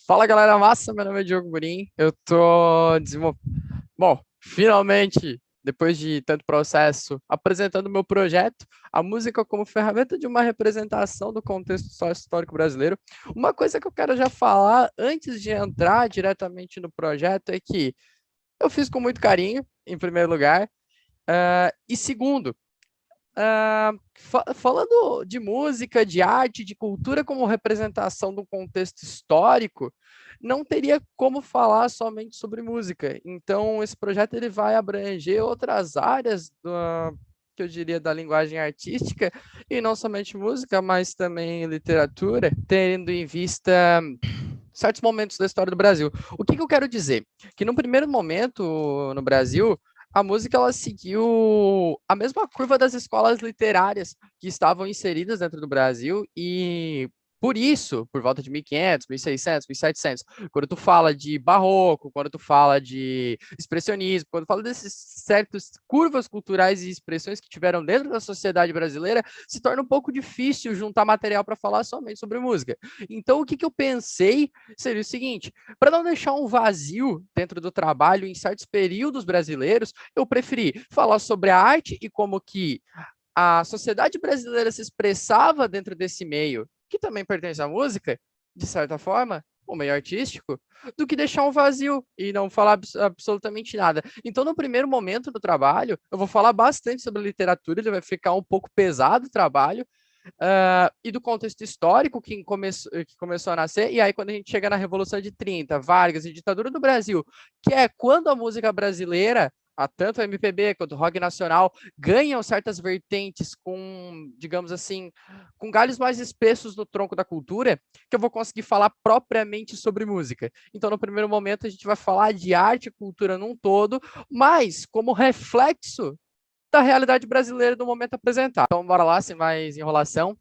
Fala galera massa, meu nome é Diogo Burim, eu tô desenvolvendo, bom, finalmente, depois de tanto processo, apresentando meu projeto, a música como ferramenta de uma representação do contexto histórico brasileiro. Uma coisa que eu quero já falar antes de entrar diretamente no projeto é que eu fiz com muito carinho, em primeiro lugar, e segundo, falando de música, de arte, de cultura como representação do contexto histórico, não teria como falar somente sobre música. Então, esse projeto ele vai abranger outras áreas que eu diria da linguagem artística, e não somente música, mas também literatura, tendo em vista certos momentos da história do Brasil. O que eu quero dizer? Que no primeiro momento no Brasil, a música ela seguiu a mesma curva das escolas literárias que estavam inseridas dentro do Brasil e por isso, por volta de 1500, 1600, 1700, quando tu fala de barroco, quando tu fala de expressionismo, quando tu fala desses certos curvas culturais e expressões que tiveram dentro da sociedade brasileira, se torna um pouco difícil juntar material para falar somente sobre música. Então, o que eu pensei seria o seguinte: para não deixar um vazio dentro do trabalho em certos períodos brasileiros, eu preferi falar sobre a arte e como que a sociedade brasileira se expressava dentro desse meio, que também pertence à música, de certa forma, o meio artístico, do que deixar um vazio e não falar absolutamente nada. Então, no primeiro momento do trabalho, eu vou falar bastante sobre literatura, ele vai ficar um pouco pesado o trabalho, e do contexto histórico que começou a nascer, e aí quando a gente chega na Revolução de 30, Vargas e ditadura do Brasil, que é quando a música brasileira, tanto a MPB quanto o rock nacional, ganham certas vertentes com, digamos assim, com galhos mais espessos no tronco da cultura, que eu vou conseguir falar propriamente sobre música. Então, no primeiro momento, a gente vai falar de arte e cultura num todo, mas como reflexo da realidade brasileira do momento apresentado. Então, bora lá, sem mais enrolação.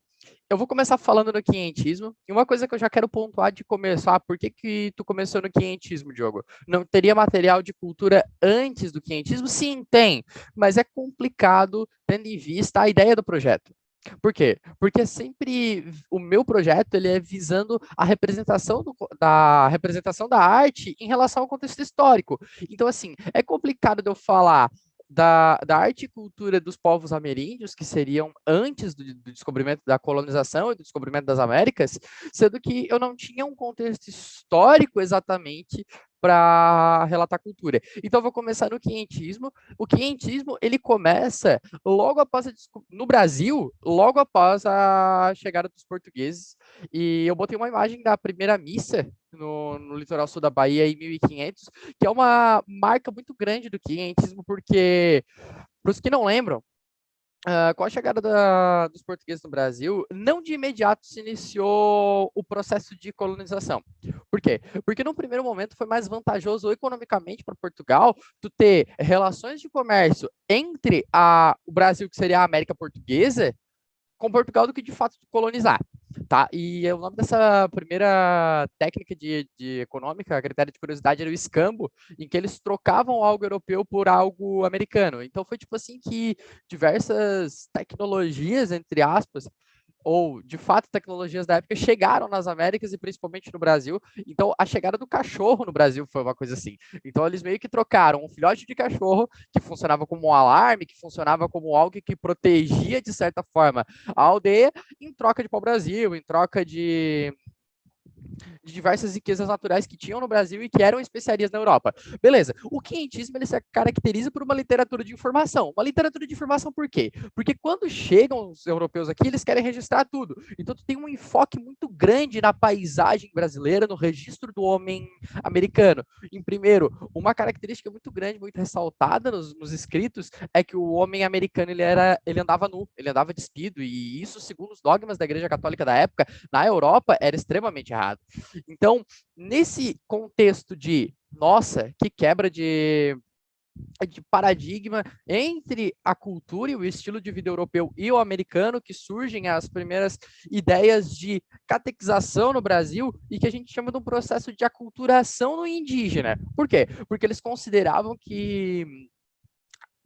Eu vou começar falando no quinhentismo. E uma coisa que eu já quero pontuar de começar, por que que tu começou no quinhentismo, Diogo? Não teria material de cultura antes do quinhentismo? Sim, tem, mas é complicado tendo em vista a ideia do projeto. Por quê? Porque sempre o meu projeto ele é visando a representação da arte em relação ao contexto histórico. Então, assim, é complicado de eu falar da arte e cultura dos povos ameríndios, que seriam antes do descobrimento da colonização e do descobrimento das Américas, sendo que eu não tinha um contexto histórico exatamente para relatar cultura. Então, eu vou começar no quinhentismo. O quinhentismo, ele começa logo após no Brasil, logo após a chegada dos portugueses. E eu botei uma imagem da primeira missa no litoral sul da Bahia em 1500, que é uma marca muito grande do quinhentismo, porque, para os que não lembram, com a chegada dos portugueses no Brasil, não de imediato se iniciou o processo de colonização. Por quê? Porque no primeiro momento foi mais vantajoso economicamente para Portugal tu ter relações de comércio entre o Brasil, que seria a América Portuguesa, com Portugal do que de fato colonizar, tá? E o nome dessa primeira técnica de econômica, a critério de curiosidade, era o escambo, em que eles trocavam algo europeu por algo americano. Então foi tipo assim que diversas tecnologias, entre aspas, ou de fato tecnologias da época chegaram nas Américas e principalmente no Brasil. Então a chegada do cachorro no Brasil foi uma coisa assim. Então eles meio que trocaram um filhote de cachorro que funcionava como um alarme, que funcionava como algo que protegia de certa forma a aldeia, em troca de pau-brasil, em troca de diversas riquezas naturais que tinham no Brasil e que eram especiarias na Europa. Beleza. O quinhentismo ele se caracteriza por uma literatura de informação. Uma literatura de informação por quê? Porque quando chegam os europeus aqui, eles querem registrar tudo. Então tu tem um enfoque muito grande na paisagem brasileira, no registro do homem americano. Em primeiro, uma característica muito grande, muito ressaltada nos escritos, é que o homem americano ele andava nu, ele andava despido, e isso, segundo os dogmas da Igreja Católica da época, na Europa, era extremamente errado. Então, nesse contexto de, nossa, que quebra de paradigma entre a cultura e o estilo de vida europeu e o americano, que surgem as primeiras ideias de catequização no Brasil e que a gente chama de um processo de aculturação no indígena. Por quê? Porque eles consideravam que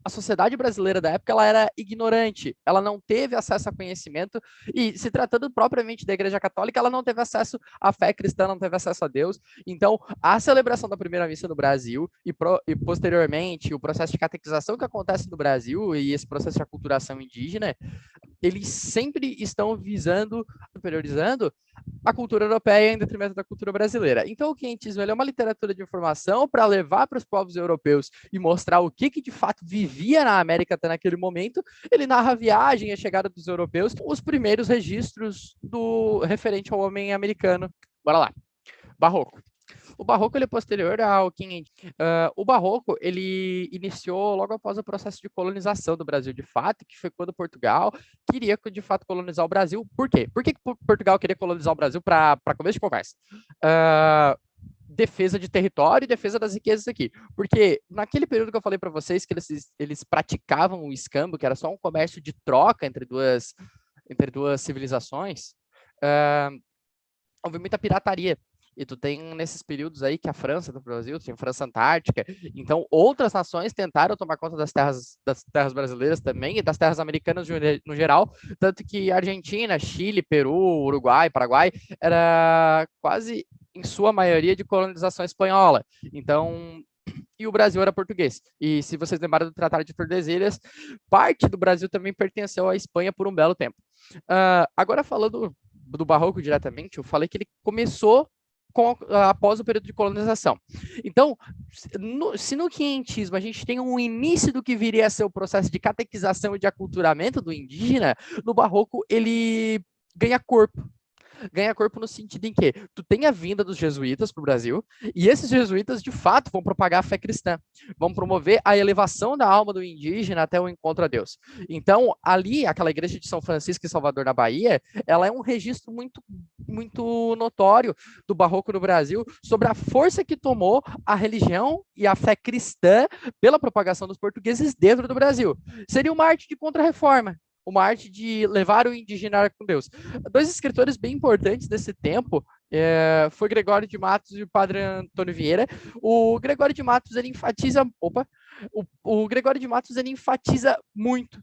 a sociedade brasileira da época ela era ignorante, ela não teve acesso a conhecimento, e se tratando propriamente da Igreja Católica, ela não teve acesso à fé cristã, não teve acesso a Deus. Então, a celebração da primeira missa no Brasil e posteriormente o processo de catequização que acontece no Brasil e esse processo de aculturação indígena, eles sempre estão visando, priorizando a cultura europeia em detrimento da cultura brasileira. Então, o quientismo é uma literatura de informação para levar para os povos europeus e mostrar o que de fato vivia na América até naquele momento. Ele narra a viagem e a chegada dos europeus, os primeiros registros do referente ao homem americano. Bora lá. Barroco. O Barroco ele é posterior ao quinhentismo. O Barroco ele iniciou logo após o processo de colonização do Brasil, de fato, que foi quando Portugal queria de fato colonizar o Brasil. Por quê? Por que Portugal queria colonizar o Brasil para começo de conversa? Defesa de território e defesa das riquezas aqui. Porque naquele período que eu falei para vocês que eles praticavam o escambo, que era só um comércio de troca entre duas civilizações, houve muita pirataria. E tu tem nesses períodos aí que a França do Brasil, tem a França Antártica, então outras nações tentaram tomar conta das terras brasileiras também e das terras americanas no geral, tanto que Argentina, Chile, Peru, Uruguai, Paraguai, era quase em sua maioria de colonização espanhola. Então, e o Brasil era português. E se vocês lembrarem do Tratado de Tordesilhas, parte do Brasil também pertenceu à Espanha por um belo tempo. Agora falando do Barroco diretamente, eu falei que ele começou após o período de colonização. Então, se no quinhentismo a gente tem um início do que viria a ser o processo de catequização e de aculturamento do indígena, no Barroco ele ganha corpo. Ganha corpo no sentido em que tu tem a vinda dos jesuítas para o Brasil, e esses jesuítas, de fato, vão propagar a fé cristã, vão promover a elevação da alma do indígena até o encontro a Deus. Então, ali, aquela igreja de São Francisco e Salvador, na Bahia, ela é um registro muito, muito notório do Barroco no Brasil, sobre a força que tomou a religião e a fé cristã pela propagação dos portugueses dentro do Brasil. Seria uma arte de contra-reforma, uma arte de levar o indígena com Deus. Dois escritores bem importantes desse tempo foi Gregório de Matos e o Padre Antônio Vieira. O Gregório de Matos ele enfatiza, o Gregório de Matos ele enfatiza muito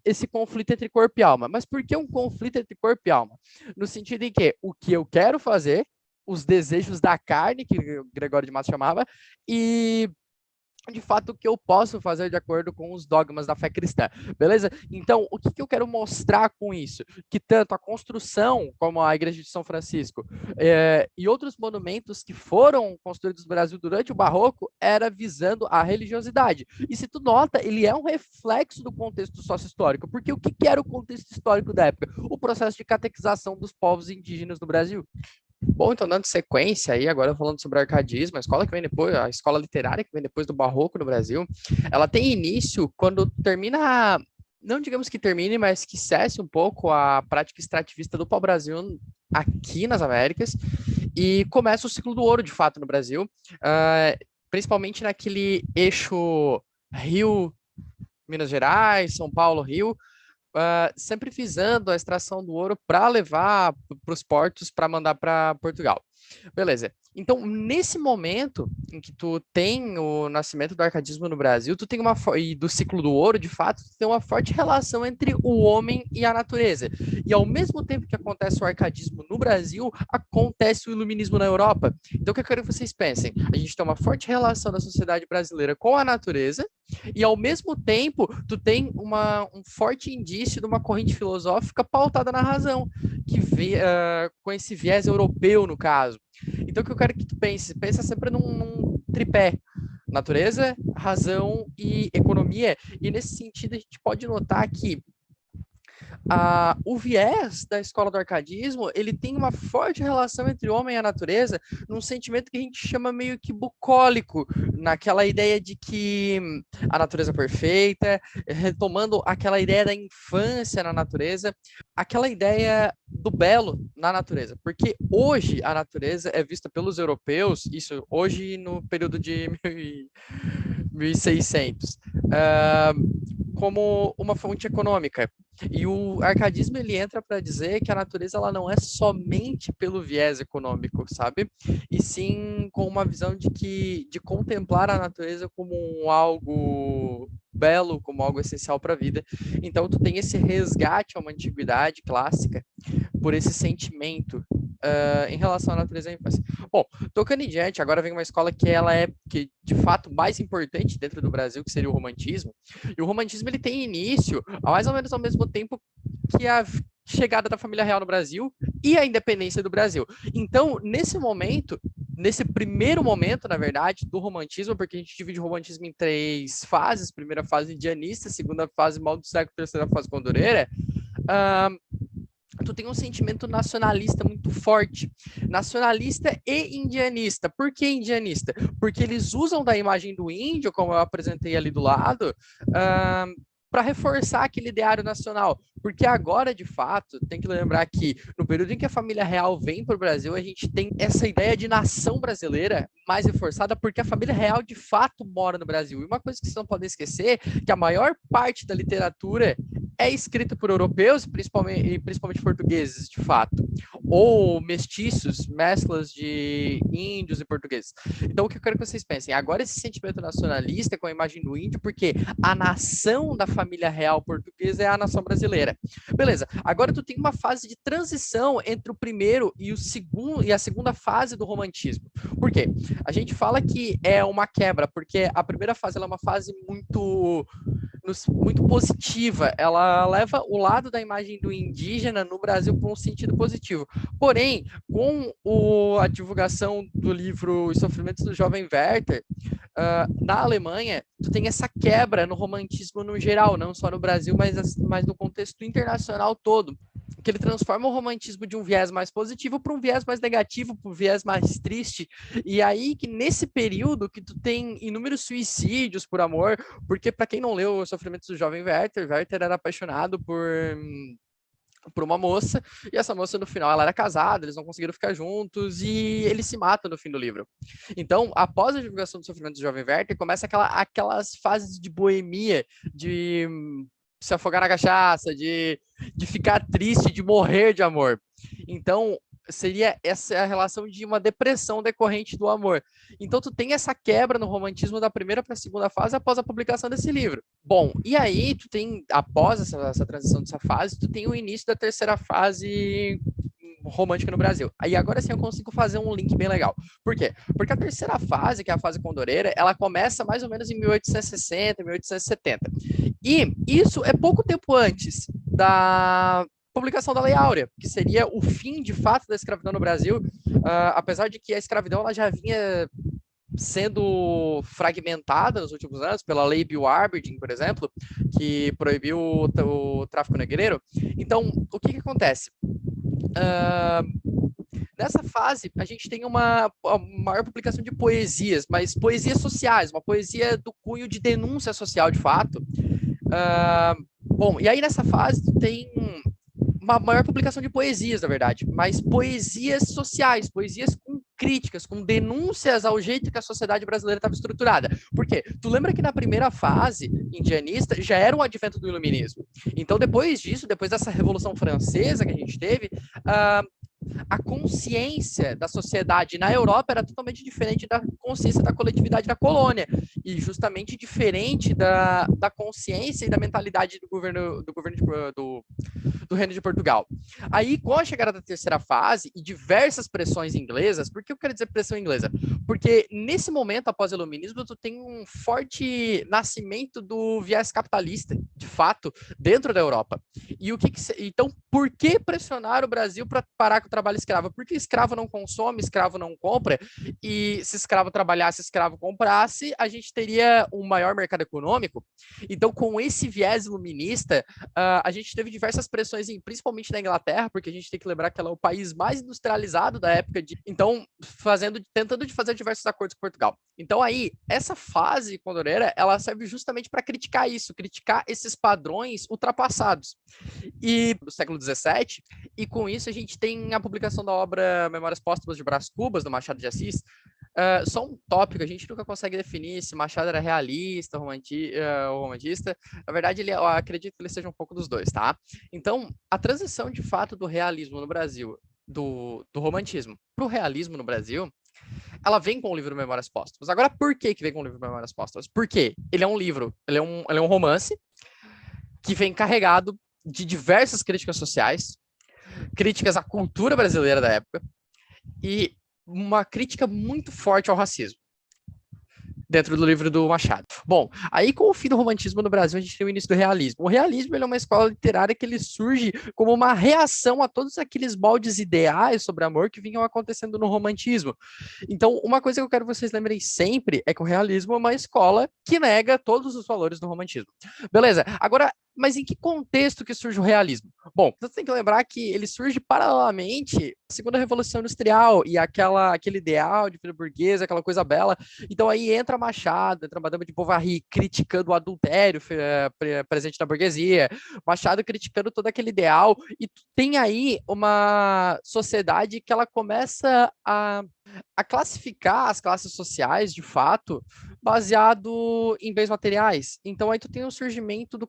esse conflito entre corpo e alma. Mas por que um conflito entre corpo e alma? No sentido em que o que eu quero fazer, os desejos da carne, que o Gregório de Matos chamava, e de fato o que eu posso fazer de acordo com os dogmas da fé cristã, beleza? Então, o que eu quero mostrar com isso? Que tanto a construção, como a Igreja de São Francisco, e outros monumentos que foram construídos no Brasil durante o Barroco, era visando a religiosidade. E se tu nota, ele é um reflexo do contexto sócio-histórico, porque o que era o contexto histórico da época? O processo de catequização dos povos indígenas no Brasil. Bom, então dando sequência aí, agora falando sobre o arcadismo, a escola que vem depois, a escola literária que vem depois do Barroco no Brasil, ela tem início quando termina, não digamos que termine, mas que cesse um pouco a prática extrativista do pau-brasil aqui nas Américas e começa o ciclo do ouro, de fato, no Brasil, principalmente naquele eixo Rio, Minas Gerais, São Paulo, Rio, sempre visando a extração do ouro para levar para os portos para mandar para Portugal. Beleza. Então, nesse momento em que tu tem o nascimento do arcadismo no Brasil, tu tem e do ciclo do ouro, de fato, tu tem uma forte relação entre o homem e a natureza. E ao mesmo tempo que acontece o arcadismo no Brasil, acontece o iluminismo na Europa. Então, o que eu quero que vocês pensem? A gente tem uma forte relação da sociedade brasileira com a natureza, e ao mesmo tempo, tu tem um forte indício de uma corrente filosófica pautada na razão, que com esse viés europeu, no caso. Então, o que eu quero que tu pensa sempre num tripé: natureza, razão e economia. E nesse sentido, a gente pode notar que o viés da escola do arcadismo, ele tem uma forte relação entre o homem e a natureza, num sentimento que a gente chama meio que bucólico, naquela ideia de que a natureza é perfeita, retomando aquela ideia da infância na natureza, aquela ideia do belo na natureza, porque hoje a natureza é vista pelos europeus, isso hoje no período de 1600, como uma fonte econômica. E o arcadismo ele entra para dizer que a natureza ela não é somente pelo viés econômico, sabe? E sim com uma visão de contemplar a natureza como algo belo, como algo essencial para a vida. Então tu tem esse resgate a uma antiguidade clássica por esse sentimento em relação à natureza e à infância. Bom, tocando em diante, agora vem uma escola que ela é, que de fato, mais importante dentro do Brasil, que seria o romantismo. E o romantismo ele tem início, mais ou menos ao mesmo tempo que a chegada da família real no Brasil e a independência do Brasil. Então, nesse momento, nesse primeiro momento, na verdade, do romantismo, porque a gente divide o romantismo em 3 fases, primeira fase indianista, segunda fase mal do século, terceira fase condoreira, tu tem um sentimento nacionalista muito forte. Nacionalista e indianista. Por que indianista? Porque eles usam da imagem do índio, como eu apresentei ali do lado, para reforçar aquele ideário nacional. Porque agora, de fato, tem que lembrar que no período em que a família real vem para o Brasil, a gente tem essa ideia de nação brasileira mais reforçada, porque a família real, de fato, mora no Brasil. E uma coisa que vocês não podem esquecer, que a maior parte da literatura é escrita por europeus, principalmente portugueses, de fato, ou mestiços, mesclas de índios e portugueses. Então, o que eu quero que vocês pensem? Agora, esse sentimento nacionalista com a imagem do índio, porque a nação da família real portuguesa é a nação brasileira. Beleza, agora tu tem uma fase de transição entre o primeiro e o segundo e a segunda fase do romantismo. Por quê? A gente fala que é uma quebra, porque a primeira fase ela é uma fase muito positiva, ela leva o lado da imagem do indígena no Brasil para um sentido positivo. Porém, com a divulgação do livro Os Sofrimentos do Jovem Werther, na Alemanha, tu tem essa quebra no romantismo no geral, não só no Brasil, mas no contexto internacional todo, que ele transforma o romantismo de um viés mais positivo para um viés mais negativo, para um viés mais triste. E aí que nesse período que tu tem inúmeros suicídios por amor, porque para quem não leu Os Sofrimentos do Jovem Werther, Werther era apaixonado por uma moça, e essa moça no final ela era casada, eles não conseguiram ficar juntos e ele se mata no fim do livro. Então, após a divulgação do Sofrimento do Jovem Werther, começa aquelas fases de boemia, de se afogar na cachaça, de ficar triste, de morrer de amor. Então, seria essa a relação de uma depressão decorrente do amor. Então, tu tem essa quebra no romantismo da primeira para a segunda fase após a publicação desse livro. Bom, e aí tu tem, após essa transição dessa fase, tu tem o início da terceira fase romântica no Brasil. Aí agora sim eu consigo fazer um link bem legal. Por quê? Porque a terceira fase, que é a fase condoreira, ela começa mais ou menos em 1860, 1870. E isso é pouco tempo antes da publicação da Lei Áurea, que seria o fim de fato da escravidão no Brasil, apesar de que a escravidão ela já vinha sendo fragmentada nos últimos anos pela Lei Bill Aberdeen, por exemplo, que proibiu o tráfico negreiro. Então, o que acontece? Nessa fase, a gente tem uma maior publicação de poesias, mas poesias sociais, uma poesia do cunho de denúncia social, de fato. Bom, e aí nessa fase tem uma maior publicação de poesias, na verdade, mas poesias sociais, poesias com críticas, com denúncias ao jeito que a sociedade brasileira estava estruturada. Por quê? Tu lembra que na primeira fase indianista já era o advento do iluminismo. Então, depois disso, depois dessa Revolução Francesa que a gente teve, a consciência da sociedade na Europa era totalmente diferente da consciência da coletividade da colônia e justamente diferente da consciência e da mentalidade do Reino de Portugal. Aí, com a chegada da terceira fase e diversas pressões inglesas, por que eu quero dizer pressão inglesa? Porque nesse momento, após o iluminismo, tu tem um forte nascimento do viés capitalista, de fato, dentro da Europa. E então, por que pressionar o Brasil para parar com o trabalho escravo? Porque escravo não consome, escravo não compra, e se escravo trabalhasse, escravo comprasse, a gente teria um maior mercado econômico. Então, com esse viés iluminista, a gente teve diversas pressões, principalmente na Inglaterra, porque a gente tem que lembrar que ela é o país mais industrializado da época, então, tentando de fazer diversos acordos com Portugal. Então, aí, essa fase condoreira, ela serve justamente para criticar isso, criticar esses padrões ultrapassados. E do século XVII, e com isso a gente tem a publicação da obra Memórias Póstumas de Brás Cubas, do Machado de Assis, Só um tópico, a gente nunca consegue definir se Machado era realista ou romantista. Na verdade, eu acredito que ele seja um pouco dos dois, tá? Então, a transição de fato do realismo no Brasil, do romantismo para o realismo no Brasil, ela vem com o livro Memórias Póstumas. Agora, por que vem com o livro Memórias Póstumas? Porque ele é um livro, ele é um romance que vem carregado de diversas críticas sociais, críticas à cultura brasileira da época e uma crítica muito forte ao racismo dentro do livro do Machado. Bom, aí com o fim do romantismo no Brasil, a gente tem o início do realismo. O realismo ele é uma escola literária que ele surge como uma reação a todos aqueles moldes ideais sobre amor que vinham acontecendo no romantismo. Então, uma coisa que eu quero que vocês lembrem sempre é que o realismo é uma escola que nega todos os valores do romantismo. Beleza, agora, mas em que contexto que surge o realismo? Bom, você tem que lembrar que ele surge paralelamente à Segunda Revolução Industrial e aquele ideal de vida burguesa, aquela coisa bela. Então aí entra Machado, entra Madame de Bovary criticando o adultério presente na burguesia, Machado criticando todo aquele ideal, e tem aí uma sociedade que ela começa a classificar as classes sociais, de fato, baseado em bens materiais. Então aí tu tem o surgimento do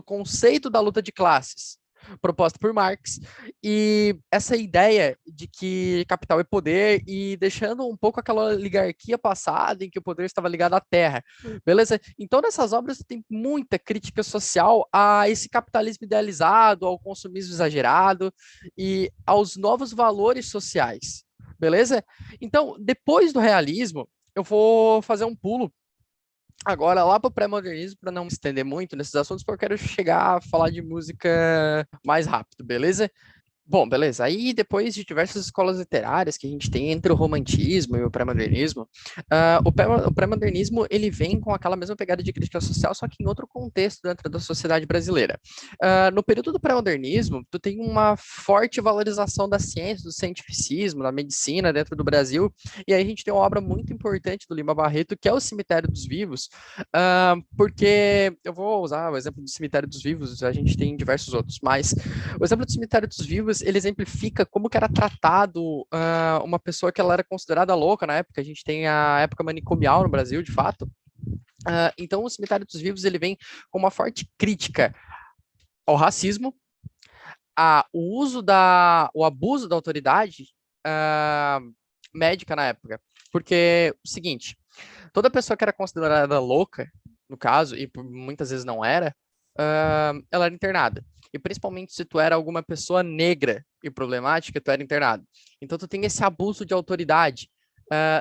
conceito da luta de classes, proposta por Marx, e essa ideia de que capital é poder e deixando um pouco aquela oligarquia passada em que o poder estava ligado à terra, beleza? Então nessas obras tem muita crítica social a esse capitalismo idealizado, ao consumismo exagerado e aos novos valores sociais, beleza? Então, depois do realismo, eu vou fazer um pulo agora lá para o pré-modernismo, para não me estender muito nesses assuntos, porque eu quero chegar a falar de música mais rápido, beleza? Bom, beleza. Aí, depois de diversas escolas literárias que a gente tem entre o romantismo e o pré-modernismo, o pré-modernismo ele vem com aquela mesma pegada de crítica social, só que em outro contexto dentro da sociedade brasileira. No período do pré-modernismo, tu tem uma forte valorização da ciência, do cientificismo, da medicina dentro do Brasil, e aí a gente tem uma obra muito importante do Lima Barreto, que é o Cemitério dos Vivos, porque eu vou usar o exemplo do Cemitério dos Vivos, a gente tem diversos outros, mas o exemplo do Cemitério dos Vivos, ele exemplifica como que era tratado uma pessoa que ela era considerada louca na época. A gente tem a época manicomial no Brasil, de fato. Então, o Cemitério dos Vivos, ele vem com uma forte crítica ao racismo, o abuso da autoridade médica na época. Porque, o seguinte, toda pessoa que era considerada louca, no caso, e muitas vezes não era, ela era internada. E principalmente se tu era alguma pessoa negra e problemática, tu era internado. Então tu tem esse abuso de autoridade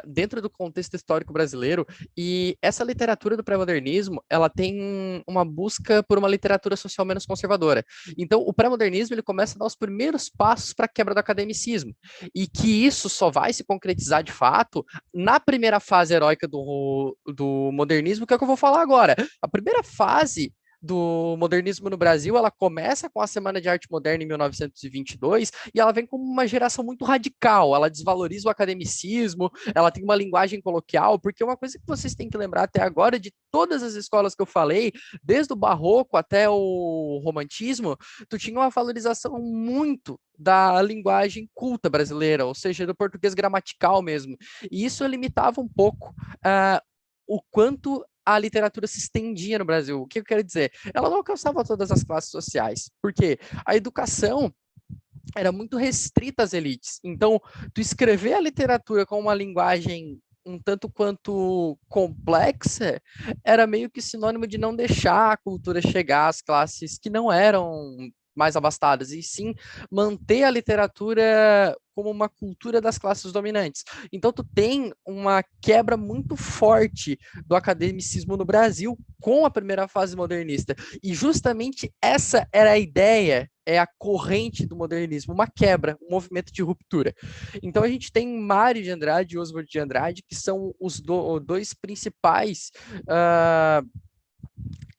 dentro do contexto histórico brasileiro, e essa literatura do pré-modernismo, ela tem uma busca por uma literatura social menos conservadora. Então o pré-modernismo ele começa a dar os primeiros passos para a quebra do academicismo, e que isso só vai se concretizar de fato na primeira fase heróica do modernismo, que é o que eu vou falar agora. A primeira fase do modernismo no Brasil, ela começa com a Semana de Arte Moderna em 1922 e ela vem como uma geração muito radical, ela desvaloriza o academicismo, ela tem uma linguagem coloquial, porque uma coisa que vocês têm que lembrar até agora, de todas as escolas que eu falei, desde o barroco até o romantismo, tu tinha uma valorização muito da linguagem culta brasileira, ou seja, do português gramatical mesmo, e isso limitava um pouco o quanto a literatura se estendia no Brasil. O que eu quero dizer? Ela não alcançava todas as classes sociais, porque a educação era muito restrita às elites. Então, tu escrever a literatura com uma linguagem um tanto quanto complexa era meio que sinônimo de não deixar a cultura chegar às classes que não eram mais abastadas, e sim manter a literatura como uma cultura das classes dominantes. Então tu tem uma quebra muito forte do academicismo no Brasil com a primeira fase modernista. E justamente essa era a ideia, é a corrente do modernismo, uma quebra, um movimento de ruptura. Então a gente tem Mário de Andrade e Oswald de Andrade, que são os dois principais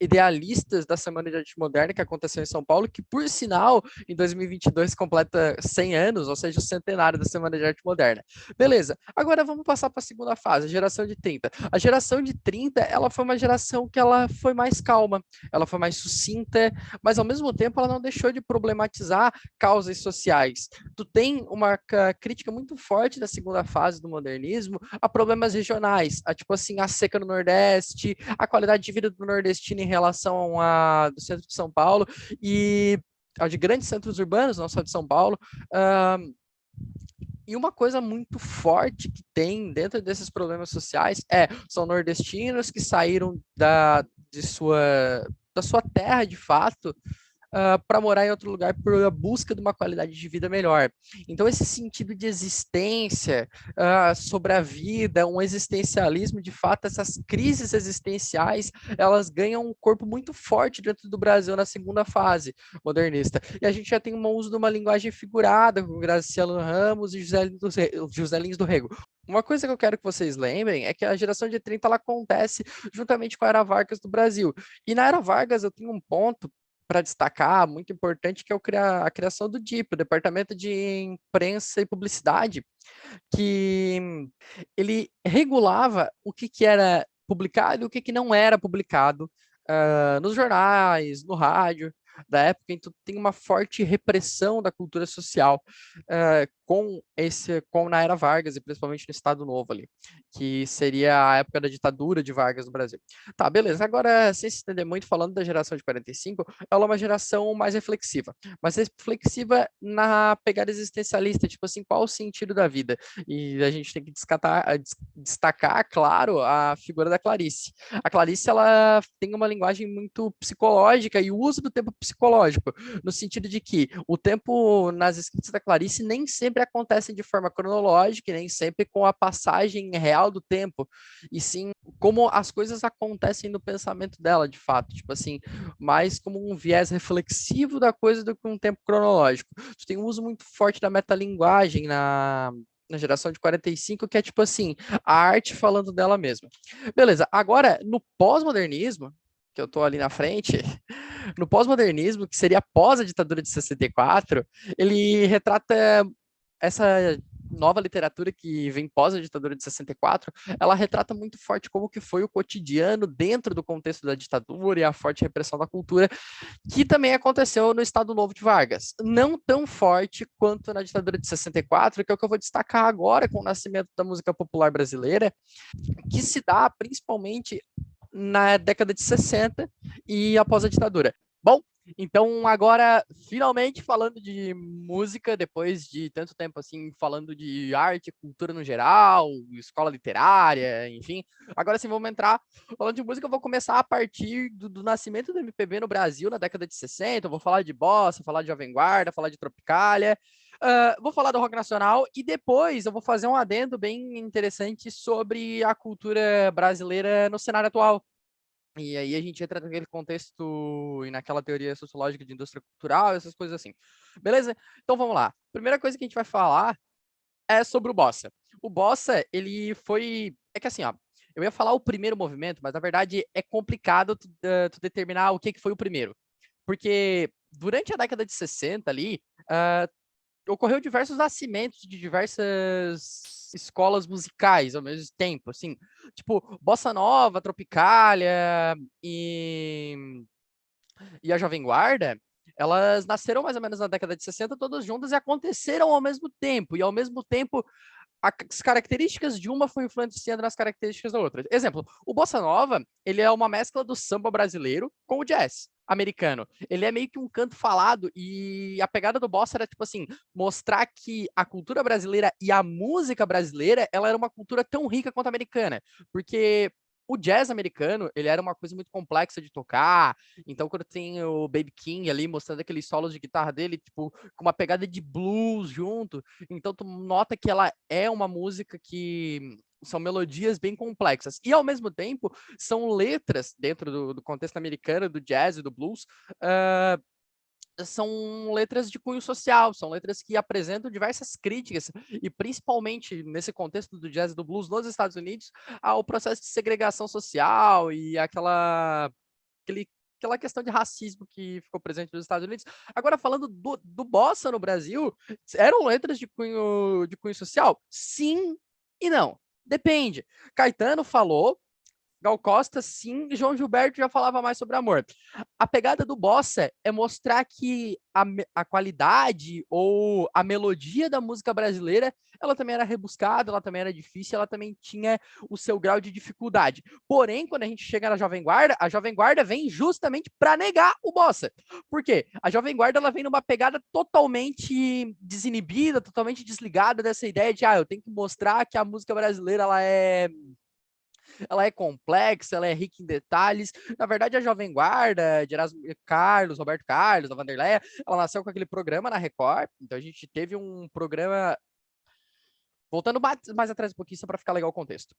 idealistas da Semana de Arte Moderna, que aconteceu em São Paulo, que, por sinal, em 2022 completa 100 anos, ou seja, o centenário da Semana de Arte Moderna. Beleza, agora vamos passar para a segunda fase, a geração de 30. A geração de 30, ela foi uma geração que ela foi mais calma, ela foi mais sucinta, mas ao mesmo tempo ela não deixou de problematizar causas sociais. Tu tem uma crítica muito forte da segunda fase do modernismo a problemas regionais, a, tipo assim, a seca no Nordeste, a qualidade de vida do nordestino em relação a do centro de São Paulo e de grandes centros urbanos, não só de São Paulo. E uma coisa muito forte que tem dentro desses problemas sociais são nordestinos que saíram da sua terra, de fato, para morar em outro lugar por a busca de uma qualidade de vida melhor. Então, esse sentido de existência sobre a vida, um existencialismo, de fato, essas crises existenciais, elas ganham um corpo muito forte dentro do Brasil na segunda fase modernista. E a gente já tem um uso de uma linguagem figurada, com Graciano Ramos e José Lins do Rego. Uma coisa que eu quero que vocês lembrem é que a geração de 30 ela acontece juntamente com a Era Vargas do Brasil. E na Era Vargas eu tenho um ponto para destacar, muito importante, que é a criação do DIP, o Departamento de Imprensa e Publicidade, que ele regulava o que era publicado e o que não era publicado nos jornais, no rádio da época. Então tem uma forte repressão da cultura social com na era Vargas e principalmente no Estado Novo ali, que seria a época da ditadura de Vargas no Brasil. Tá, beleza. Agora, sem se entender muito, falando da geração de 45, ela é uma geração mais reflexiva na pegada existencialista, tipo assim, qual o sentido da vida? E a gente tem que destacar, claro, a figura da Clarice. A Clarice, ela tem uma linguagem muito psicológica e o uso do tempo psicológico, no sentido de que o tempo nas escritas da Clarice nem sempre acontece de forma cronológica, e nem sempre com a passagem real do tempo, e sim como as coisas acontecem no pensamento dela, de fato, tipo assim, mais como um viés reflexivo da coisa do que um tempo cronológico. Tem um uso muito forte da metalinguagem na geração de 45, que é tipo assim, a arte falando dela mesma. Beleza, agora, no pós-modernismo, que eu tô ali na frente, no pós-modernismo, que seria após a ditadura de 64, ele retrata essa nova literatura que vem pós a ditadura de 64, ela retrata muito forte como que foi o cotidiano dentro do contexto da ditadura e a forte repressão da cultura, que também aconteceu no Estado Novo de Vargas. Não tão forte quanto na ditadura de 64, que é o que eu vou destacar agora com o nascimento da música popular brasileira, que se dá principalmente na década de 60 e após a ditadura. Bom, então agora, finalmente falando de música, depois de tanto tempo assim, falando de arte, cultura no geral, escola literária, enfim, agora sim vamos entrar falando de música, eu vou começar a partir do nascimento do MPB no Brasil, na década de 60, eu vou falar de bossa, falar de Jovem Guarda, falar de Tropicália, vou falar do rock nacional e depois eu vou fazer um adendo bem interessante sobre a cultura brasileira no cenário atual. E aí a gente entra naquele contexto e naquela teoria sociológica de indústria cultural, essas coisas assim. Beleza? Então vamos lá. Primeira coisa que a gente vai falar é sobre o Bossa. O Bossa, ele foi... É que assim, ó, eu ia falar o primeiro movimento, mas na verdade é complicado tu determinar o que foi o primeiro. Porque durante a década de 60 ali, ocorreu diversos nascimentos de diversas escolas musicais ao mesmo tempo, assim, tipo, Bossa Nova, Tropicália e a Jovem Guarda, elas nasceram mais ou menos na década de 60, todas juntas, e aconteceram ao mesmo tempo, e ao mesmo tempo as características de uma foi influenciando nas características da outra. Exemplo, o Bossa Nova, ele é uma mescla do samba brasileiro com o jazz americano. Ele é meio que um canto falado e a pegada do Bossa era tipo assim, mostrar que a cultura brasileira e a música brasileira, ela era uma cultura tão rica quanto a americana, porque o jazz americano, ele era uma coisa muito complexa de tocar, então quando tem o Baby King ali mostrando aqueles solos de guitarra dele, tipo, com uma pegada de blues junto, então tu nota que ela é uma música que são melodias bem complexas. E ao mesmo tempo, são letras dentro do contexto americano, do jazz e do blues, são letras de cunho social, são letras que apresentam diversas críticas, e principalmente nesse contexto do jazz e do blues nos Estados Unidos, ao processo de segregação social e aquela aquela questão de racismo que ficou presente nos Estados Unidos. Agora, falando do bossa no Brasil, eram letras de cunho social? Sim e não. Depende. Caetano falou, Gal Costa, sim, e João Gilberto já falava mais sobre amor. A pegada do bossa é mostrar que a qualidade ou a melodia da música brasileira, ela também era rebuscada, ela também era difícil, ela também tinha o seu grau de dificuldade. Porém, quando a gente chega na Jovem Guarda, a Jovem Guarda vem justamente para negar o bossa. Por quê? A Jovem Guarda ela vem numa pegada totalmente desinibida, totalmente desligada dessa ideia de, eu tenho que mostrar que a música brasileira ela é complexa, ela é rica em detalhes. Na verdade, a Jovem Guarda, de Erasmo Carlos, Roberto Carlos, da Vanderleia, ela nasceu com aquele programa na Record. Então, a gente teve um programa. Voltando mais atrás um pouquinho, só para ficar legal o contexto.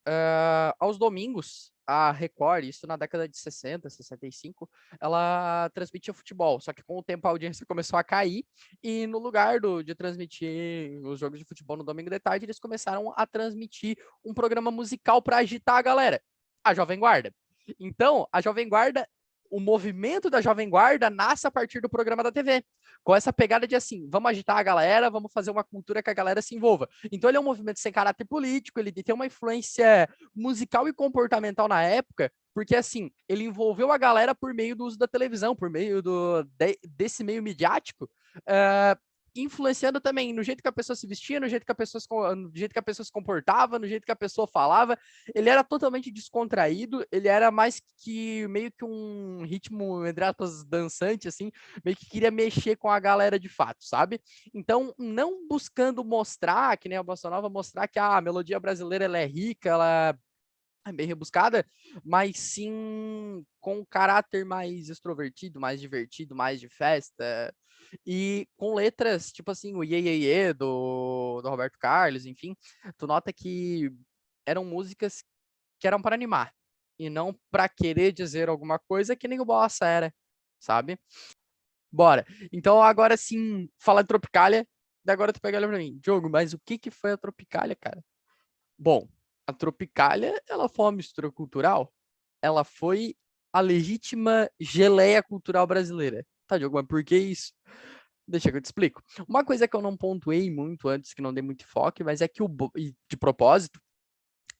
Aos domingos, a Record, isso na década de 60, 65, ela transmitia futebol. Só que com o tempo a audiência começou a cair e no lugar de transmitir os jogos de futebol no domingo de tarde, eles começaram a transmitir um programa musical para agitar a galera, a Jovem Guarda. Então, a Jovem Guarda, o movimento da Jovem Guarda nasce a partir do programa da TV, com essa pegada de assim, vamos agitar a galera, vamos fazer uma cultura que a galera se envolva. Então ele é um movimento sem caráter político, ele tem uma influência musical e comportamental na época, porque assim, ele envolveu a galera por meio do uso da televisão, por meio desse meio midiático, influenciando também no jeito que a pessoa se vestia, no jeito que a pessoa se comportava, no jeito que a pessoa falava. Ele era totalmente descontraído, ele era mais que meio que um ritmo, entre aspas, dançante, assim, meio que queria mexer com a galera de fato, sabe? Então, não buscando mostrar, que nem a Bossa Nova, mostrar que a melodia brasileira ela é rica, ela é bem rebuscada, mas sim com um caráter mais extrovertido, mais divertido, mais de festa, e com letras, tipo assim, o Iê, Iê, Iê, do Roberto Carlos, enfim, tu nota que eram músicas que eram para animar, e não para querer dizer alguma coisa que nem o Bossa era, sabe? Bora. Então agora sim, fala de Tropicália, daí agora tu pega ela pra mim. Diogo, mas o que que foi a Tropicália, cara? Bom, a Tropicália, ela foi uma mistura cultural, ela foi a legítima geleia cultural brasileira. Tá, Diogo, mas por que isso? Deixa que eu te explico. Uma coisa que eu não pontuei muito antes, que não dei muito enfoque, mas é que de propósito,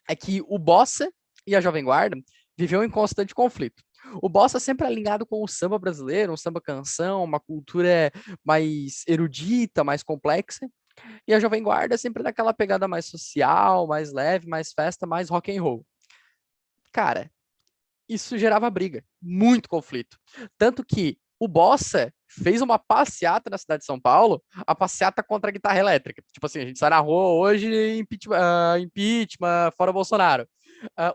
é que o Bossa e a Jovem Guarda viveu em constante conflito. O Bossa sempre alinhado com o samba brasileiro, um samba canção, uma cultura mais erudita, mais complexa, e a Jovem Guarda sempre naquela pegada mais social, mais leve, mais festa, mais rock and roll. Cara, isso gerava briga, muito conflito. Tanto que o Bossa fez uma passeata na cidade de São Paulo, a passeata contra a guitarra elétrica. Tipo assim, a gente sai na rua hoje, impeachment, fora Bolsonaro.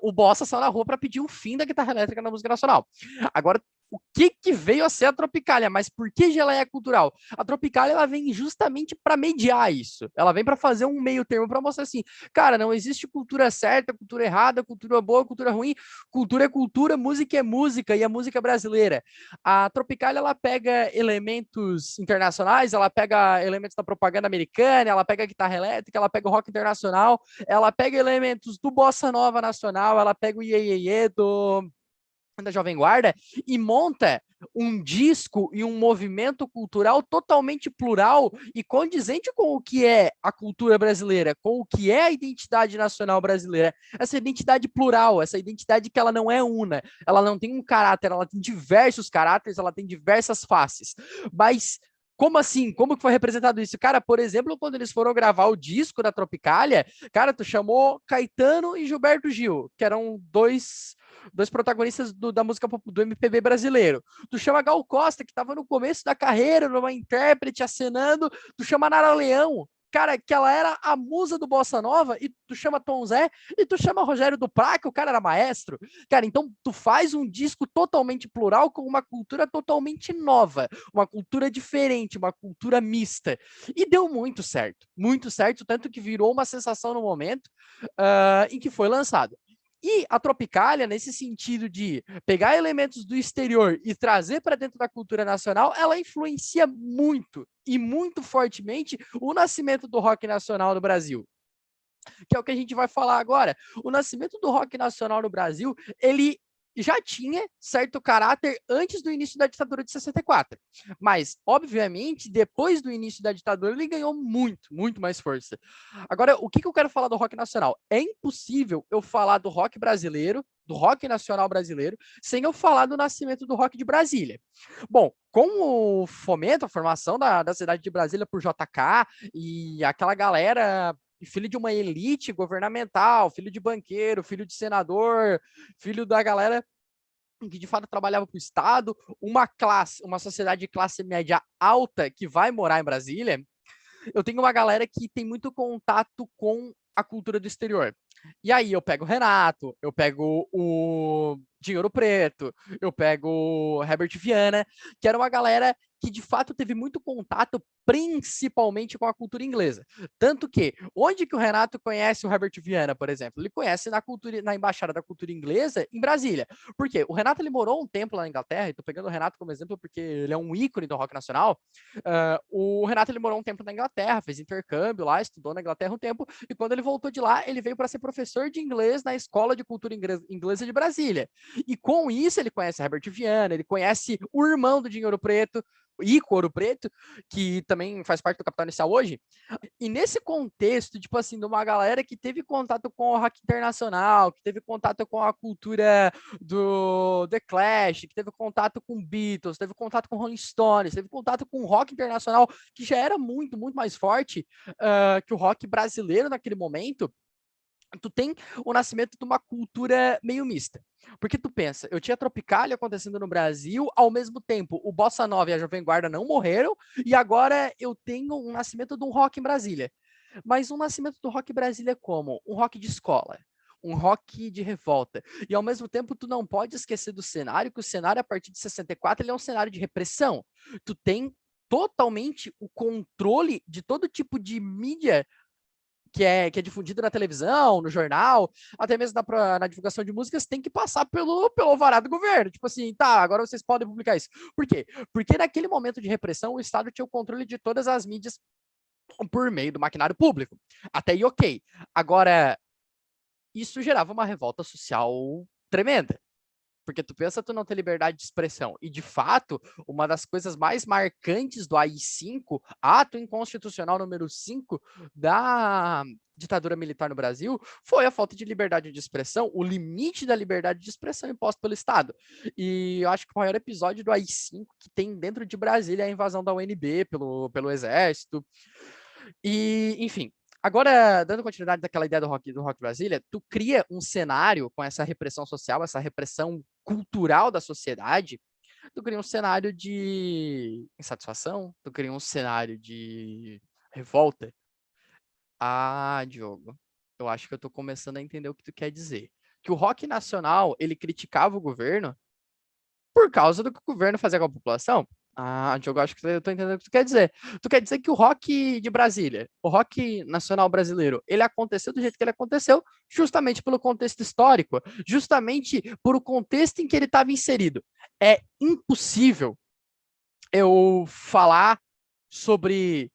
O Bossa saiu na rua para pedir o fim da guitarra elétrica na música nacional. Agora, o que veio a ser a Tropicália? Mas por que geleia cultural? A Tropicália ela vem justamente para mediar isso. Ela vem para fazer um meio termo para mostrar assim, cara, não existe cultura certa, cultura errada, cultura boa, cultura ruim. Cultura é cultura, música é música, e a música brasileira. A Tropicália, ela pega elementos internacionais, ela pega elementos da propaganda americana, ela pega a guitarra elétrica, ela pega o rock internacional, ela pega elementos do bossa nova nacional, ela pega o iê, iê, iê da Jovem Guarda e monta um disco e um movimento cultural totalmente plural e condizente com o que é a cultura brasileira, com o que é a identidade nacional brasileira. Essa identidade plural, essa identidade que ela não é una, ela não tem um caráter, ela tem diversos caráteres, ela tem diversas faces. Mas como assim? Como que foi representado isso? Cara, por exemplo, quando eles foram gravar o disco da Tropicália, cara, tu chamou Caetano e Gilberto Gil, que eram dois protagonistas da música do MPB brasileiro. Tu chama Gal Costa, que estava no começo da carreira, numa intérprete acenando, tu chama Nara Leão, cara, que ela era a musa do Bossa Nova, e tu chama Tom Zé, e tu chama Rogério Duprat, que o cara era maestro. Cara, então tu faz um disco totalmente plural com uma cultura totalmente nova, uma cultura diferente, uma cultura mista. E deu muito certo, tanto que virou uma sensação no momento em que foi lançado. E a Tropicália, nesse sentido de pegar elementos do exterior e trazer para dentro da cultura nacional, ela influencia muito e muito fortemente o nascimento do rock nacional no Brasil, que é o que a gente vai falar agora. O nascimento do rock nacional no Brasil, ele já tinha certo caráter antes do início da ditadura de 64. Mas, obviamente, depois do início da ditadura, ele ganhou muito, muito mais força. Agora, o que eu quero falar do rock nacional? É impossível eu falar do rock brasileiro, do rock nacional brasileiro, sem eu falar do nascimento do rock de Brasília. Bom, com o fomento, a formação da cidade de Brasília por JK e aquela galera filho de uma elite governamental, filho de banqueiro, filho de senador, filho da galera que de fato trabalhava para o Estado, uma sociedade de classe média alta que vai morar em Brasília, eu tenho uma galera que tem muito contato com a cultura do exterior. E aí eu pego o Renato, eu pego o Dinheiro Preto, eu pego o Herbert Viana, que era uma galera que de fato teve muito contato principalmente com a cultura inglesa. Tanto que, onde que o Renato conhece o Herbert Viana, por exemplo? Ele conhece na Embaixada da Cultura Inglesa, em Brasília. Por quê? O Renato ele morou um tempo lá na Inglaterra, e tô pegando o Renato como exemplo porque ele é um ícone do rock nacional. O Renato ele morou um tempo na Inglaterra, fez intercâmbio lá, estudou na Inglaterra um tempo, e quando ele voltou de lá, ele veio para ser professor de inglês na Escola de Cultura Inglesa de Brasília. E com isso ele conhece Herbert Viana, ele conhece o irmão do Dinheiro Preto, Ico Ouro Preto, que também faz parte do Capital Inicial hoje. E nesse contexto, tipo assim, de uma galera que teve contato com o rock internacional, que teve contato com a cultura do The Clash, que teve contato com Beatles, teve contato com Rolling Stones, teve contato com o rock internacional, que já era muito, muito mais forte que o rock brasileiro naquele momento, tu tem o nascimento de uma cultura meio mista. Porque tu pensa, eu tinha Tropicália acontecendo no Brasil, ao mesmo tempo o Bossa Nova e a Jovem Guarda não morreram, e agora eu tenho um nascimento de um rock em Brasília. Mas um nascimento do rock em Brasília é como? Um rock de escola, um rock de revolta. E ao mesmo tempo tu não pode esquecer do cenário, que o cenário a partir de 64 ele é um cenário de repressão. Tu tem totalmente o controle de todo tipo de mídia que é difundido na televisão, no jornal, até mesmo na divulgação de músicas, tem que passar pelo alvará do governo. Tipo assim, tá, agora vocês podem publicar isso. Por quê? Porque naquele momento de repressão, o Estado tinha o controle de todas as mídias por meio do maquinário público. Até aí, ok. Agora, isso gerava uma revolta social tremenda. Porque tu pensa tu não ter liberdade de expressão. E, de fato, uma das coisas mais marcantes do AI-5, ato inconstitucional número 5 da ditadura militar no Brasil, foi a falta de liberdade de expressão, o limite da liberdade de expressão imposto pelo Estado. E eu acho que o maior episódio do AI-5 que tem dentro de Brasília é a invasão da UNB pelo Exército. E, enfim, agora, dando continuidade daquela ideia do rock Brasília, tu cria um cenário com essa repressão social, essa repressão cultural da sociedade, tu cria um cenário de insatisfação, tu cria um cenário de revolta. Ah, Diogo, eu acho que eu tô começando a entender o que tu quer dizer. Que o rock nacional, ele criticava o governo por causa do que o governo fazia com a população. Ah, Diogo, acho que eu tô entendendo o que tu quer dizer. Tu quer dizer que o rock de Brasília, o rock nacional brasileiro, ele aconteceu do jeito que ele aconteceu, justamente pelo contexto histórico, justamente por o contexto em que ele estava inserido. É impossível eu falar sobre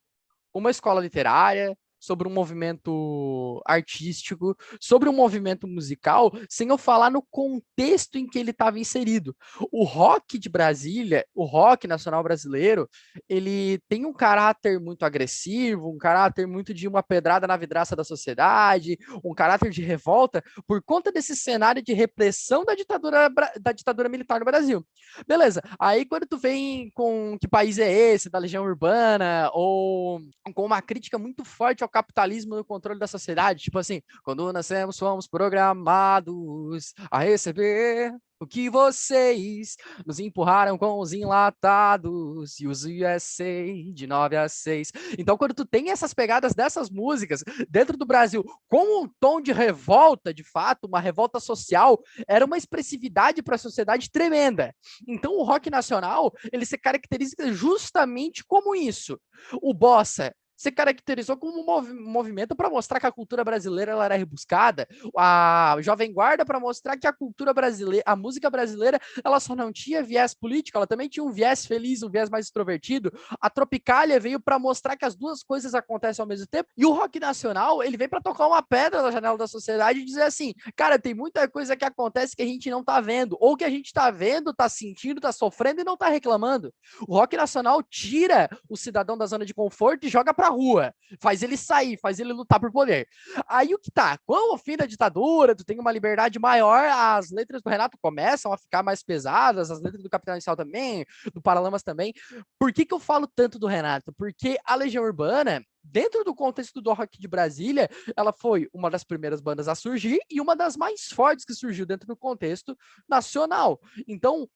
uma escola literária, sobre um movimento artístico, sobre um movimento musical, sem eu falar no contexto em que ele estava inserido. O rock de Brasília, o rock nacional brasileiro, ele tem um caráter muito agressivo, um caráter muito de uma pedrada na vidraça da sociedade, um caráter de revolta, por conta desse cenário de repressão da ditadura militar no Brasil. Beleza, aí quando tu vem com que país é esse, da Legião Urbana, ou com uma crítica muito forte ao capitalismo e o controle da sociedade, tipo assim, quando nascemos fomos programados a receber o que vocês nos empurraram com os enlatados e os USA de 9 a 6. Então, quando tu tem essas pegadas dessas músicas dentro do Brasil com um tom de revolta, de fato, uma revolta social, era uma expressividade para a sociedade tremenda. Então, o rock nacional, ele se caracteriza justamente como isso. O Bossa se caracterizou como um movimento para mostrar que a cultura brasileira ela era rebuscada, a Jovem Guarda para mostrar que a cultura brasileira, a música brasileira, ela só não tinha viés político, ela também tinha um viés feliz, um viés mais extrovertido. A Tropicália veio para mostrar que as duas coisas acontecem ao mesmo tempo, e o rock nacional, ele vem para tocar uma pedra na janela da sociedade e dizer assim, cara, tem muita coisa que acontece que a gente não tá vendo, ou que a gente tá vendo, tá sentindo, tá sofrendo e não tá reclamando. O rock nacional tira o cidadão da zona de conforto e joga pra rua, faz ele sair, faz ele lutar por poder. Aí o que tá? Com o fim da ditadura, tu tem uma liberdade maior, as letras do Renato começam a ficar mais pesadas, as letras do Capitão Inicial também, do Paralamas também. Por que eu falo tanto do Renato? Porque a Legião Urbana, dentro do contexto do rock de Brasília, ela foi uma das primeiras bandas a surgir e uma das mais fortes que surgiu dentro do contexto nacional. Então,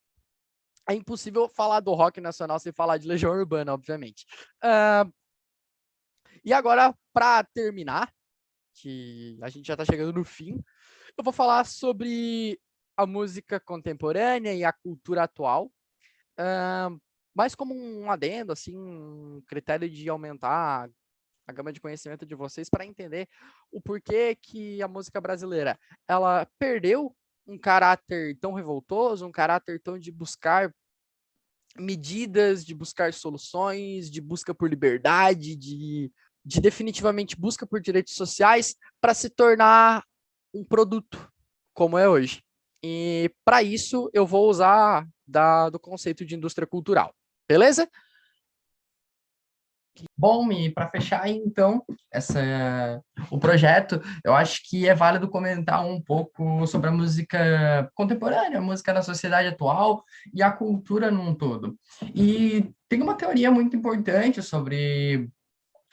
é impossível falar do rock nacional sem falar de Legião Urbana, obviamente. E agora, para terminar, que a gente já está chegando no fim, eu vou falar sobre a música contemporânea e a cultura atual, mais como um adendo, assim, um critério de aumentar a gama de conhecimento de vocês para entender o porquê que a música brasileira ela perdeu um caráter tão revoltoso, um caráter tão de buscar medidas, de buscar soluções, de busca por liberdade, de definitivamente busca por direitos sociais para se tornar um produto como é hoje. E para isso eu vou usar do conceito de indústria cultural. Beleza? Bom, e para fechar, então, o projeto, eu acho que é válido comentar um pouco sobre a música contemporânea, a música da sociedade atual e a cultura num todo. E tem uma teoria muito importante sobre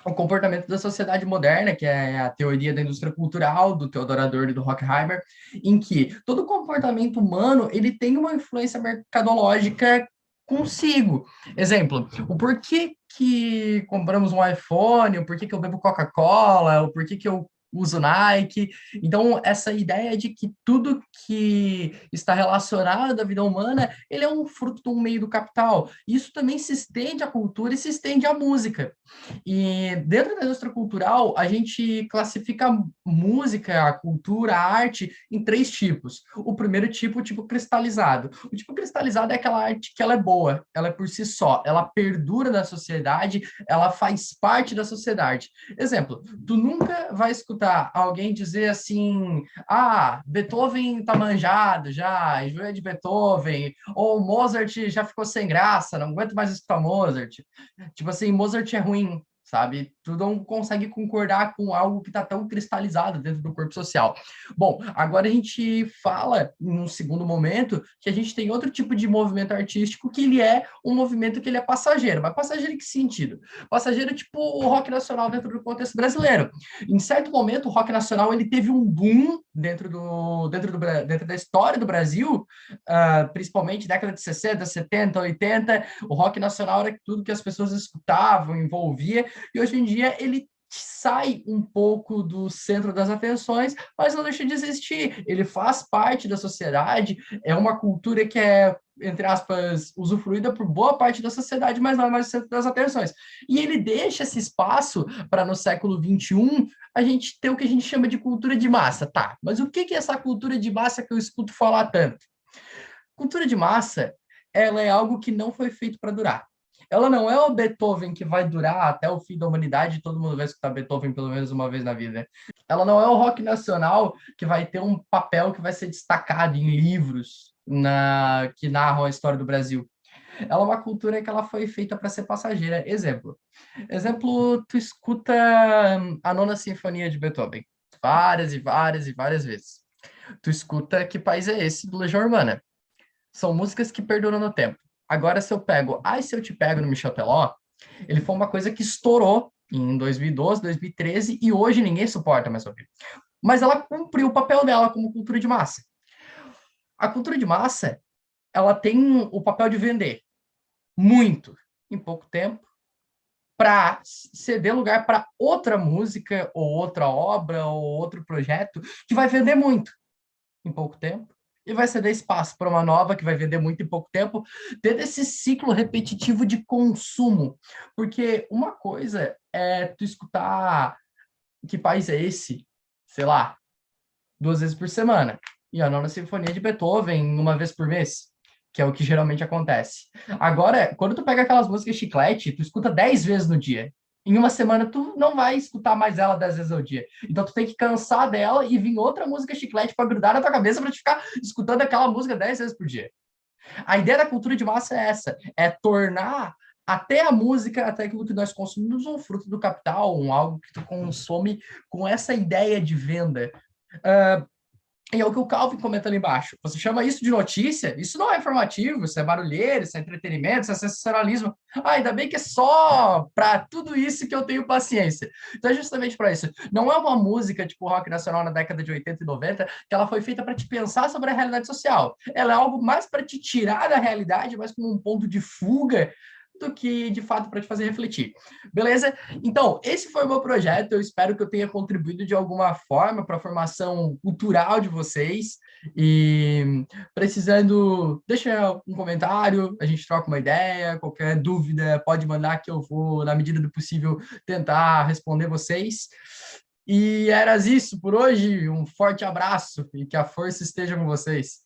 o comportamento da sociedade moderna, que é a teoria da indústria cultural, do Theodor Adorno e do Horkheimer, em que todo comportamento humano ele tem uma influência mercadológica consigo. Exemplo, o porquê que compramos um iPhone, o porquê que eu bebo Coca-Cola, o porquê que eu uso Nike. Então, essa ideia de que tudo que está relacionado à vida humana, ele é um fruto de um meio do capital. Isso também se estende à cultura e se estende à música. E dentro da indústria cultural, a gente classifica a música, a cultura, a arte em três tipos. O primeiro tipo, o tipo cristalizado. O tipo cristalizado é aquela arte que ela é boa, ela é por si só, ela perdura na sociedade, ela faz parte da sociedade. Exemplo, tu nunca vai escutar alguém dizer assim, Beethoven tá manjado já, enjoei de Beethoven, ou Mozart já ficou sem graça, não aguento mais escutar Mozart. Tipo assim, Mozart é ruim, sabe? Tu não consegue concordar com algo que está tão cristalizado dentro do corpo social. Bom, agora a gente fala, num segundo momento, que a gente tem outro tipo de movimento artístico que ele é um movimento que ele é passageiro. Mas passageiro em que sentido? Passageiro tipo o rock nacional dentro do contexto brasileiro. Em certo momento, o rock nacional ele teve um boom dentro da história do Brasil, principalmente década de 60, 70, 80. O rock nacional era tudo que as pessoas escutavam, envolvia, e hoje em dia ele sai um pouco do centro das atenções, mas não deixa de existir. Ele faz parte da sociedade, é uma cultura que é, entre aspas, usufruída por boa parte da sociedade, mas não é mais o centro das atenções. E ele deixa esse espaço para, no século XXI, a gente ter o que a gente chama de cultura de massa. Tá, mas o que é essa cultura de massa que eu escuto falar tanto? Cultura de massa, ela é algo que não foi feito para durar. Ela não é o Beethoven que vai durar até o fim da humanidade, todo mundo vai escutar Beethoven pelo menos uma vez na vida. Ela não é o rock nacional que vai ter um papel que vai ser destacado em livros que narram a história do Brasil. Ela é uma cultura que ela foi feita para ser passageira. Exemplo, tu escuta a Nona Sinfonia de Beethoven várias e várias e várias vezes. Tu escuta Que País é Esse, do Legião Urbana. São músicas que perduram no tempo. Agora, se eu pego Ai, Se Eu Te Pego no Michel Teló, ele foi uma coisa que estourou em 2012, 2013, e hoje ninguém suporta mais ouvir. Mas ela cumpriu o papel dela como cultura de massa. A cultura de massa, ela tem o papel de vender muito em pouco tempo, para ceder lugar para outra música, ou outra obra, ou outro projeto, que vai vender muito em pouco tempo, e vai ceder espaço para uma nova que vai vender muito em pouco tempo, tendo esse ciclo repetitivo de consumo. Porque uma coisa é tu escutar Que País é Esse, sei lá, 2 vezes por semana. E a Nona Sinfonia de Beethoven 1 vez por mês, que é o que geralmente acontece. Agora, quando tu pega aquelas músicas chiclete, tu escuta 10 vezes no dia. Em uma semana, tu não vai escutar mais ela 10 vezes ao dia. Então, tu tem que cansar dela e vir outra música chiclete para grudar na tua cabeça para te ficar escutando aquela música 10 vezes por dia. A ideia da cultura de massa é essa: é tornar até a música, até aquilo que nós consumimos, um fruto do capital, algo que tu consome com essa ideia de venda. Uh, e é o que o Calvin comenta ali embaixo. Você chama isso de notícia? Isso não é informativo, isso é barulheiro, isso é entretenimento, isso é sensacionalismo. Ah, ainda bem que é só para tudo isso que eu tenho paciência. Então é justamente para isso. Não é uma música tipo rock nacional na década de 80 e 90 que ela foi feita para te pensar sobre a realidade social. Ela é algo mais para te tirar da realidade, mais como um ponto de fuga do que, de fato, para te fazer refletir. Beleza? Então, esse foi o meu projeto. Eu espero que eu tenha contribuído de alguma forma para a formação cultural de vocês. E precisando, deixa um comentário, a gente troca uma ideia. Qualquer dúvida, pode mandar que eu vou, na medida do possível, tentar responder vocês. E era isso por hoje. Um forte abraço e que a força esteja com vocês.